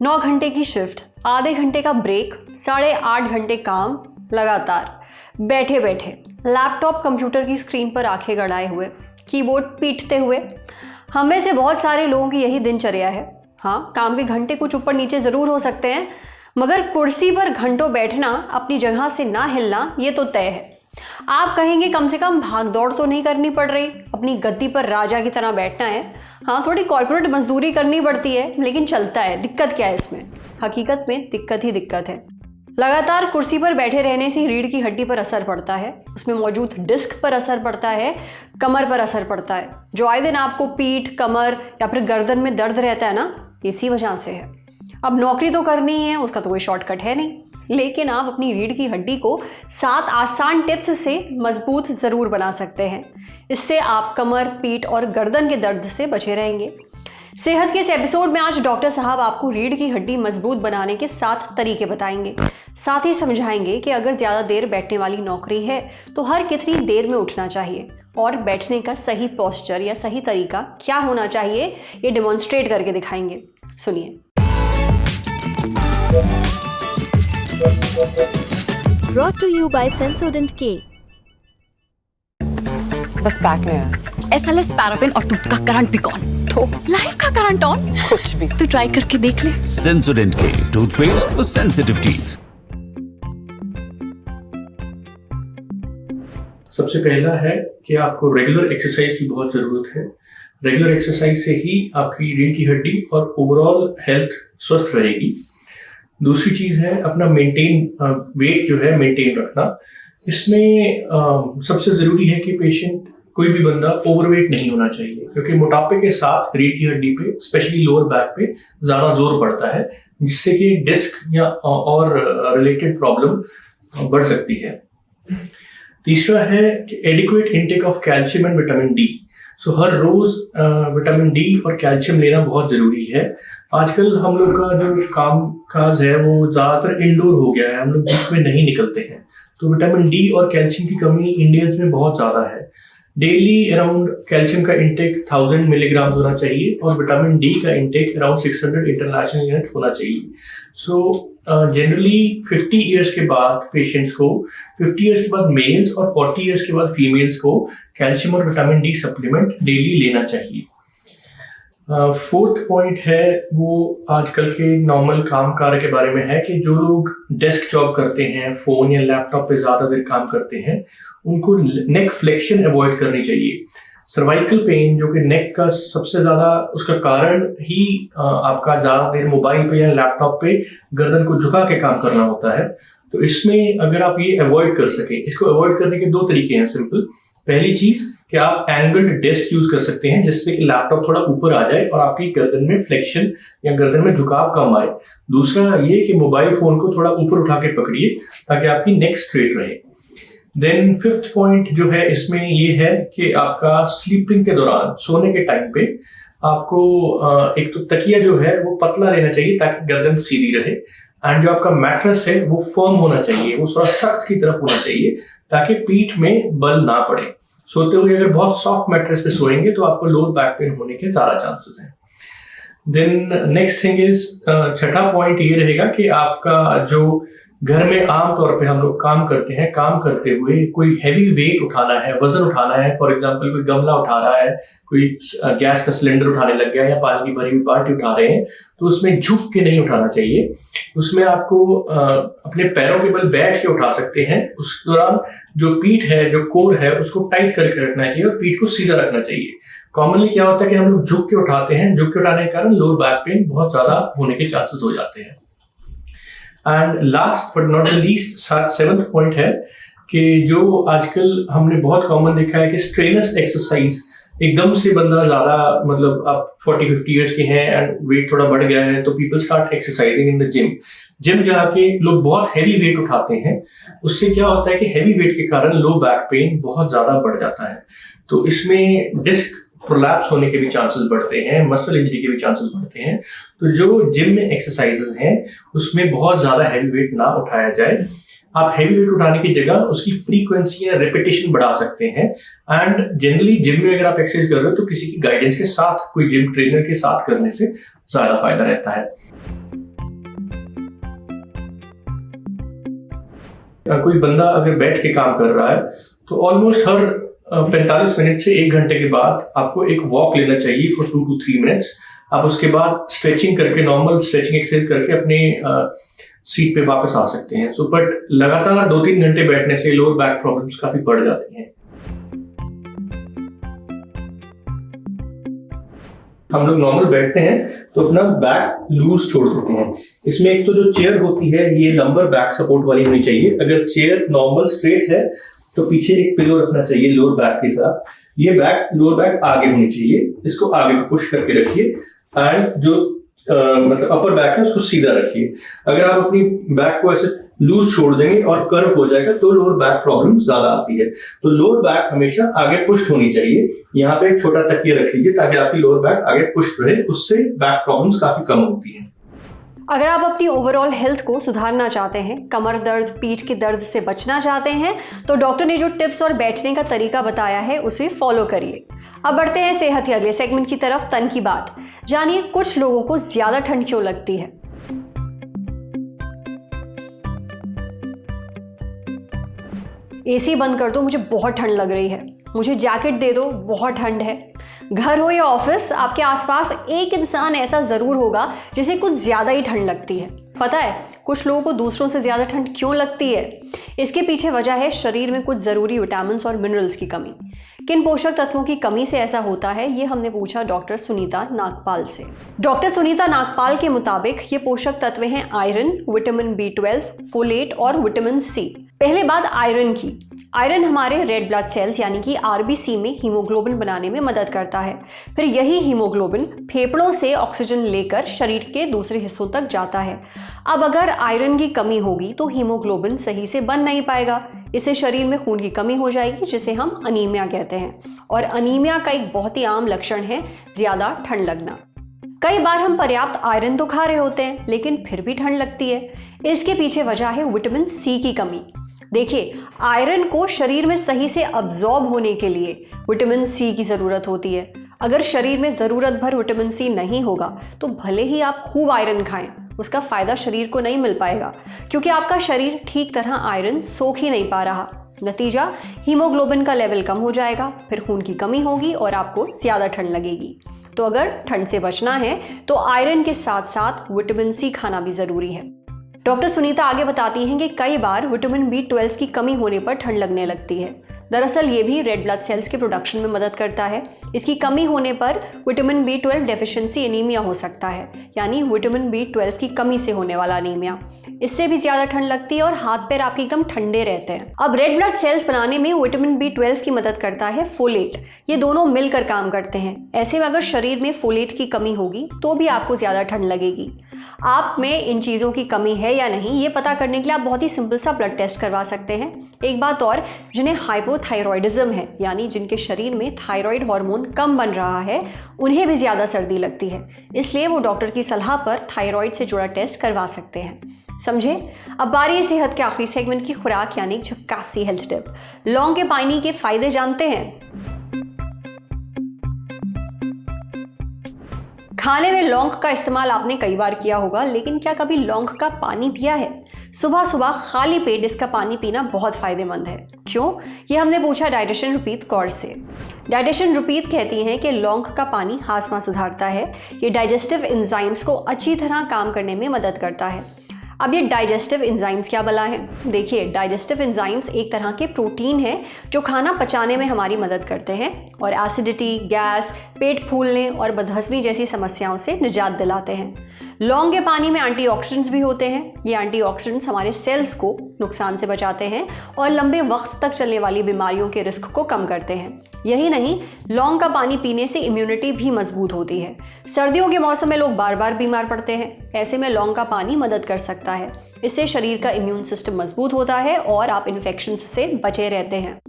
9 घंटे की शिफ्ट, आधे घंटे का ब्रेक, 8.5 घंटे काम लगातार, बैठे बैठे लैपटॉप कंप्यूटर की स्क्रीन पर आंखें गड़ाए हुए, कीबोर्ड पीटते हुए। हम में से बहुत सारे लोगों की यही दिनचर्या है। हाँ, काम के घंटे कुछ ऊपर नीचे ज़रूर हो सकते हैं, मगर कुर्सी पर घंटों बैठना, अपनी जगह से ना हिलना, ये तो तय है। आप कहेंगे कम से कम भाग दौड़ तो नहीं करनी पड़ रही, अपनी गद्दी पर राजा की तरह बैठना है। हाँ, थोड़ी कॉर्पोरेट मजदूरी करनी पड़ती है, लेकिन चलता है। दिक्कत क्या है इसमें? हकीकत में दिक्कत ही दिक्कत है। लगातार कुर्सी पर बैठे रहने से रीढ़ की हड्डी पर असर पड़ता है, उसमें मौजूद डिस्क पर असर पड़ता है, कमर पर असर पड़ता है। जो आए दिन आपको पीठ, कमर या फिर गर्दन में दर्द रहता है ना, इसी वजह से है। अब नौकरी तो करनी ही है, उसका तो कोई शॉर्टकट है नहीं, लेकिन आप अपनी रीढ़ की हड्डी को 7 आसान टिप्स से मजबूत ज़रूर बना सकते हैं। इससे आप कमर, पीठ और गर्दन के दर्द से बचे रहेंगे। सेहत के इस एपिसोड में आज डॉक्टर साहब आपको रीढ़ की हड्डी मजबूत बनाने के 7 तरीके बताएंगे। साथ ही समझाएंगे कि अगर ज़्यादा देर बैठने वाली नौकरी है तो हर कितनी देर में उठना चाहिए और बैठने का सही पोस्चर या सही तरीका क्या होना चाहिए, ये डेमोन्स्ट्रेट करके दिखाएंगे। सुनिए। Brought to you by Sensodent K। बस पैक नहीं है। SLS पैराफिन और दूध का करंट भी कौन? तो लाइफ का करंट ऑन। कुछ भी। तो ट्राई करके देख ले। Sensodent K toothpaste for sensitive teeth. सबसे पहला है कि आपको रेगुलर एक्सरसाइज की बहुत ज़रूरत है। रेगुलर एक्सरसाइज से ही आपकी रीढ़ की हड्डी और ओवरऑल हेल्थ स्वस्थ रहेगी। दूसरी चीज़ है अपना वेट जो है मेंटेन रखना। इसमें सबसे ज़रूरी है कि पेशेंट, कोई भी बंदा ओवरवेट नहीं होना चाहिए, क्योंकि मोटापे के साथ रीढ़ की हड्डी पे, स्पेशली लोअर बैक पे ज़्यादा जोर पड़ता है, जिससे कि डिस्क या और रिलेटेड प्रॉब्लम बढ़ सकती है। तीसरा है कि adequate intake of calcium and vitamin D. So हर रोज विटामिन डी और कैल्शियम लेना बहुत ज़रूरी है। आजकल हम लोग का जो काम काज है वो ज़्यादातर इंडोर हो गया है, हम लोग धूप में नहीं निकलते हैं, तो विटामिन डी और कैल्शियम की कमी इंडियंस में बहुत ज़्यादा है। डेली अराउंड कैल्शियम का इंटेक 1000 मिलीग्राम होना चाहिए और विटामिन डी का इंटेक अराउंड 600 इंटरनेशनल यूनिट होना चाहिए। सो जनरली 50 इयर्स के बाद पेशेंट्स को, 50 इयर्स के बाद मेल्स और 40 इयर्स के बाद फीमेल्स को कैल्शियम और विटामिन डी सप्लीमेंट डेली लेना चाहिए। फोर्थ पॉइंट है वो आजकल के नॉर्मल काम कार्य के बारे में है कि जो लोग डेस्क जॉब करते हैं, फोन या लैपटॉप पे ज़्यादा देर काम करते हैं, उनको नेक फ्लेक्शन अवॉइड करनी चाहिए। सर्वाइकल पेन, जो कि नेक का सबसे ज़्यादा उसका कारण ही आपका ज़्यादा देर मोबाइल पे या लैपटॉप पे गर्दन को झुका के काम करना होता है, तो इसमें अगर आप ये अवॉइड कर सकें, इसको अवॉइड करने के 2 तरीके हैं सिंपल। पहली चीज़ कि आप एंगल्ड डेस्क यूज कर सकते हैं, जिससे कि लैपटॉप थोड़ा ऊपर आ जाए और आपकी गर्दन में फ्लेक्शन या गर्दन में झुकाव कम आए। दूसरा ये कि मोबाइल फोन को थोड़ा ऊपर उठा के पकड़िए ताकि आपकी नेक स्ट्रेट रहे। देन 5th पॉइंट जो है इसमें ये है कि आपका स्लीपिंग के दौरान, सोने के टाइम पे आपको एक तो तकिया जो है वो पतला लेना चाहिए ताकि गर्दन सीधी रहे, एंड जो आपका मैट्रेस है वो फर्म होना चाहिए, वो थोड़ा सख्त की तरफ होना चाहिए ताकि पीठ में बल ना पड़े। सोते हुए अगर बहुत सॉफ्ट मैट्रेस पे सोएंगे तो आपको लोअर बैक पेन होने के ज़्यादा चांसेस हैं। देन नेक्स्ट थिंग इज, छठा पॉइंट ये रहेगा कि आपका जो घर में आमतौर पे हम लोग काम करते हैं, काम करते हुए कोई हैवी वेट उठाना है, वजन उठाना है, फॉर एग्जांपल कोई गमला उठा रहा है, कोई गैस का सिलेंडर उठाने लग गया या पानी की भरी हुई बाल्टी उठा रहे हैं, तो उसमें झुक के नहीं उठाना चाहिए। उसमें आपको अपने पैरों के बल बैठ के उठा सकते हैं। उस दौरान जो पीठ है, जो कोर है, उसको टाइट करके रखना चाहिए और पीठ को सीधा रखना चाहिए। कॉमनली क्या होता है कि हम लोग झुक के उठाते हैं, झुक के उठाने के कारण लोअर बैक पेन बहुत ज्यादा होने के चांसेस हो जाते हैं। And last but not the least, 7th point है कि जो आजकल हमने बहुत कॉमन देखा है कि स्ट्रेनस एक्सरसाइज, एकदम से बंदा ज्यादा, मतलब आप 40-50 इयर्स के हैं एंड वेट थोड़ा बढ़ गया है, तो people start exercising in the gym जाके लोग बहुत हैवी वेट उठाते हैं। उससे क्या होता है कि हैवी वेट के कारण लो बैक पेन बहुत ज्यादा बढ़ जाता है, तो इसमें डिस्क प्रोलैप्स होने के भी चांसेस बढ़ते हैं, मसल इंजरी के भी चांसेस बढ़ते हैं। तो जो जिम में एक्सरसाइजेस हैं उसमें बहुत ज्यादा हैवी वेट ना उठाया जाए। आप हैवी वेट उठाने की जगह उसकी फ्रीक्वेंसी या रेपिटेशन बढ़ा सकते हैं। एंड जनरली जिम में अगर आप एक्सरसाइज कर रहे हो तो किसी की गाइडेंस के साथ, कोई जिम ट्रेनर के साथ करने से ज्यादा फायदा रहता है। कोई बंदा अगर बैठ के काम कर रहा है तो ऑलमोस्ट हर 45 मिनट से 1 घंटे के बाद आपको एक वॉक लेना चाहिए फॉर 2 to 3 मिनट्स। आप उसके बाद स्ट्रेचिंग करके, नॉर्मल स्ट्रेचिंग एक्सरसाइज करके अपने सीट पे वापस आ सकते हैं। सो बट लगातार 2-3 घंटे बैठने से लोअर बैक प्रॉब्लम्स काफी बढ़ जाती हैं। हम लोग नॉर्मल बैठते हैं तो अपना बैक लूज छोड़ देते हैं। इसमें एक तो जो चेयर होती है ये लंबर बैक सपोर्ट वाली होनी चाहिए। अगर चेयर नॉर्मल स्ट्रेट है तो पीछे एक पिलो रखना चाहिए लोअर बैक के साथ। ये बैक, लोअर बैक आगे होनी चाहिए, इसको आगे पुश करके रखिए एंड जो मतलब अपर बैक है उसको सीधा रखिए। अगर आप अपनी बैक को ऐसे लूज छोड़ देंगे और कर्व हो जाएगा तो लोअर बैक प्रॉब्लम ज्यादा आती है। तो लोअर बैक हमेशा आगे पुश होनी चाहिए। यहाँ पे एक छोटा तकिया रख लीजिए ताकि आपकी लोअर बैक आगे पुश रहे, उससे बैक प्रॉब्लम्स काफी कम होती है। अगर आप अपनी ओवरऑल हेल्थ को सुधारना चाहते हैं, कमर दर्द, पीठ के दर्द से बचना चाहते हैं, तो डॉक्टर ने जो टिप्स और बैठने का तरीका बताया है उसे फॉलो करिए। अब बढ़ते हैं सेहत के अगले सेगमेंट की तरफ, तन की बात। जानिए कुछ लोगों को ज्यादा ठंड क्यों लगती है। एसी बंद कर दो, मुझे बहुत ठंड लग रही है। मुझे जैकेट दे दो, बहुत ठंड है। घर हो या ऑफिस, आपके आसपास एक इंसान ऐसा जरूर होगा जिसे कुछ ज्यादा ही ठंड लगती है। पता है कुछ लोगों को दूसरों से ज्यादा ठंड क्यों लगती है? इसके पीछे वजह है शरीर में कुछ जरूरी विटामिन और मिनरल्स की कमी। किन पोषक तत्वों की कमी से ऐसा होता है, ये हमने पूछा डॉक्टर सुनीता नागपाल से। डॉक्टर सुनीता नागपाल के मुताबिक ये पोषक तत्व हैं आयरन, विटामिन B12, फोलेट और विटामिन C। पहले बात आयरन की। आयरन हमारे रेड ब्लड सेल्स यानी कि RBC में हीमोग्लोबिन बनाने में मदद करता है। फिर यही हीमोग्लोबिन फेफड़ों से ऑक्सीजन लेकर शरीर के दूसरे हिस्सों तक जाता है। अब अगर आयरन की कमी होगी तो हीमोग्लोबिन सही से बन नहीं पाएगा। इससे शरीर में खून की कमी हो जाएगी जिसे हम अनीमिया कहते हैं। और अनीमिया का एक बहुत ही आम लक्षण है ज़्यादा ठंड लगना। कई बार हम पर्याप्त आयरन तो खा रहे होते हैं लेकिन फिर भी ठंड लगती है। इसके पीछे वजह है विटामिन C की कमी। देखिए, आयरन को शरीर में सही से अब्जॉर्ब होने के लिए विटामिन C की ज़रूरत होती है। अगर शरीर में ज़रूरत भर विटामिन C नहीं होगा तो भले ही आप खूब आयरन खाएं, उसका फ़ायदा शरीर को नहीं मिल पाएगा क्योंकि आपका शरीर ठीक तरह आयरन सोख ही नहीं पा रहा। नतीजा, हीमोग्लोबिन का लेवल कम हो जाएगा, फिर खून की कमी होगी और आपको ज़्यादा ठंड लगेगी। तो अगर ठंड से बचना है तो आयरन के साथ साथ विटामिन C खाना भी ज़रूरी है। डॉक्टर सुनीता आगे बताती हैं कि कई बार विटामिन B12 की कमी होने पर ठंड लगने लगती है। दरअसल ये भी रेड ब्लड सेल्स के प्रोडक्शन में मदद करता है। इसकी कमी होने पर विटामिन B12 डेफिशिएंसी एनीमिया हो सकता है, यानी विटामिन B12 की कमी से होने वाला एनीमिया। इससे भी ज़्यादा ठंड लगती है और हाथ पैर आपके एकदम ठंडे रहते हैं। अब रेड ब्लड सेल्स बनाने में विटामिन B12 की मदद करता है फोलेट। ये दोनों मिलकर काम करते हैं। ऐसे में अगर शरीर में फोलेट की कमी होगी तो भी आपको ज़्यादा ठंड लगेगी। आप में इन चीज़ों की कमी है या नहीं, ये पता करने के लिए आप बहुत ही सिंपल सा ब्लड टेस्ट करवा सकते हैं। एक बात और, जिन्हें हाइपोथायरॉयडिज्म है यानी जिनके शरीर में थायराइड हार्मोन कम बन रहा है, उन्हें भी ज़्यादा सर्दी लगती है। इसलिए वो डॉक्टर की सलाह पर थायराइड से जुड़ा टेस्ट करवा सकते हैं। समझे? अब बारी है सेहत के आखिरी सेगमेंट की खुराक यानी झक्कासी हेल्थ टिप। लौंग के पानी के फायदे जानते हैं? खाने में लौंग का इस्तेमाल आपने कई बार किया होगा, लेकिन क्या कभी लौंग का पानी पिया है? सुबह सुबह खाली पेट इसका पानी पीना बहुत फायदेमंद है। क्यों? ये हमने पूछा डाइटिशियन रुपीत कौर से। डाइटिशियन रुपीत कहती हैं कि लौंग का पानी हाजमा सुधारता है। ये डाइजेस्टिव एंजाइम्स को अच्छी तरह काम करने में मदद करता है। अब ये डाइजेस्टिव एंजाइम्स क्या बला हैं? देखिए, डाइजेस्टिव एंजाइम्स एक तरह के प्रोटीन हैं जो खाना पचाने में हमारी मदद करते हैं और एसिडिटी, गैस, पेट फूलने और बदहजमी जैसी समस्याओं से निजात दिलाते हैं। लौंग के पानी में एंटीऑक्सीडेंट्स भी होते हैं। ये एंटीऑक्सीडेंट्स हमारे सेल्स को नुकसान से बचाते हैं और लंबे वक्त तक चलने वाली बीमारियों के रिस्क को कम करते हैं। यही नहीं, लौंग का पानी पीने से इम्यूनिटी भी मजबूत होती है। सर्दियों के मौसम में लोग बार बार बीमार पड़ते हैं, ऐसे में लौंग का पानी मदद कर सकता है। इससे शरीर का इम्यून सिस्टम मजबूत होता है और आप इन्फेक्शन से बचे रहते हैं।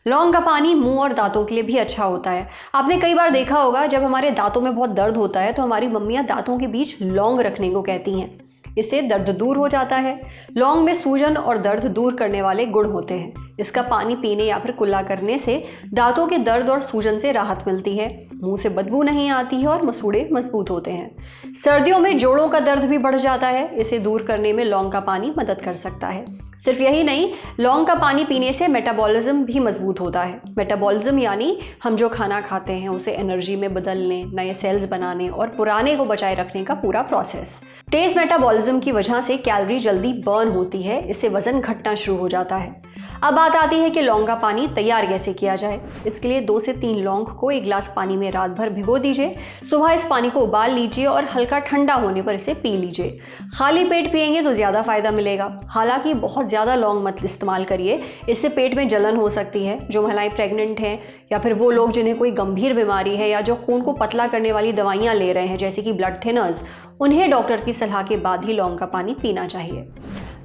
लौंग का पानी मुंह और दांतों के लिए भी अच्छा होता है। आपने कई बार देखा होगा, जब हमारे दांतों में बहुत दर्द होता है तो हमारी मम्मियाँ दांतों के बीच लौंग रखने को कहती हैं। इससे दर्द दूर हो जाता है। लौंग में सूजन और दर्द दूर करने वाले गुण होते हैं। इसका पानी पीने या फिर कुल्ला करने से दांतों के दर्द और सूजन से राहत मिलती है, मुंह से बदबू नहीं आती है और मसूड़े मजबूत होते हैं। सर्दियों में जोड़ों का दर्द भी बढ़ जाता है, इसे दूर करने में लौंग का पानी मदद कर सकता है। सिर्फ यही नहीं, लौंग का पानी पीने से मेटाबॉलिज्म भी मजबूत होता है। मेटाबॉलिज्म यानी हम जो खाना खाते हैं उसे एनर्जी में बदलने, नए सेल्स बनाने और पुराने को बचाए रखने का पूरा प्रोसेस। तेज मेटाबॉलिज्म की वजह से कैलोरी जल्दी बर्न होती है, इससे वजन घटना शुरू हो जाता है। अब बात आती है कि लौंग का पानी तैयार कैसे किया जाए। इसके लिए 2 से 3 लौंग को 1 गिलास पानी में रात भर भिगो दीजिए। सुबह इस पानी को उबाल लीजिए और हल्का ठंडा होने पर इसे पी लीजिए। खाली पेट पिएंगे तो ज़्यादा फायदा मिलेगा। हालांकि बहुत ज़्यादा लौंग मत इस्तेमाल करिए, इससे पेट में जलन हो सकती है। जो महिलाएं प्रेग्नेंट हैं या फिर वो लोग जिन्हें कोई गंभीर बीमारी है या जो खून को पतला करने वाली दवाइयाँ ले रहे हैं जैसे कि ब्लड थिनर्स, उन्हें डॉक्टर की सलाह के बाद ही लौंग का पानी पीना चाहिए।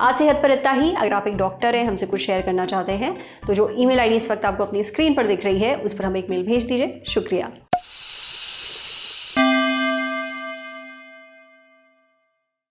आज सेहत पर इतना ही। अगर आप एक डॉक्टर हैं, हमसे कुछ शेयर करना चाहते हैं तो जो ईमेल आईडी इस वक्त आपको अपनी स्क्रीन पर दिख रही है उस पर हमें एक मेल भेज दीजिए। शुक्रिया।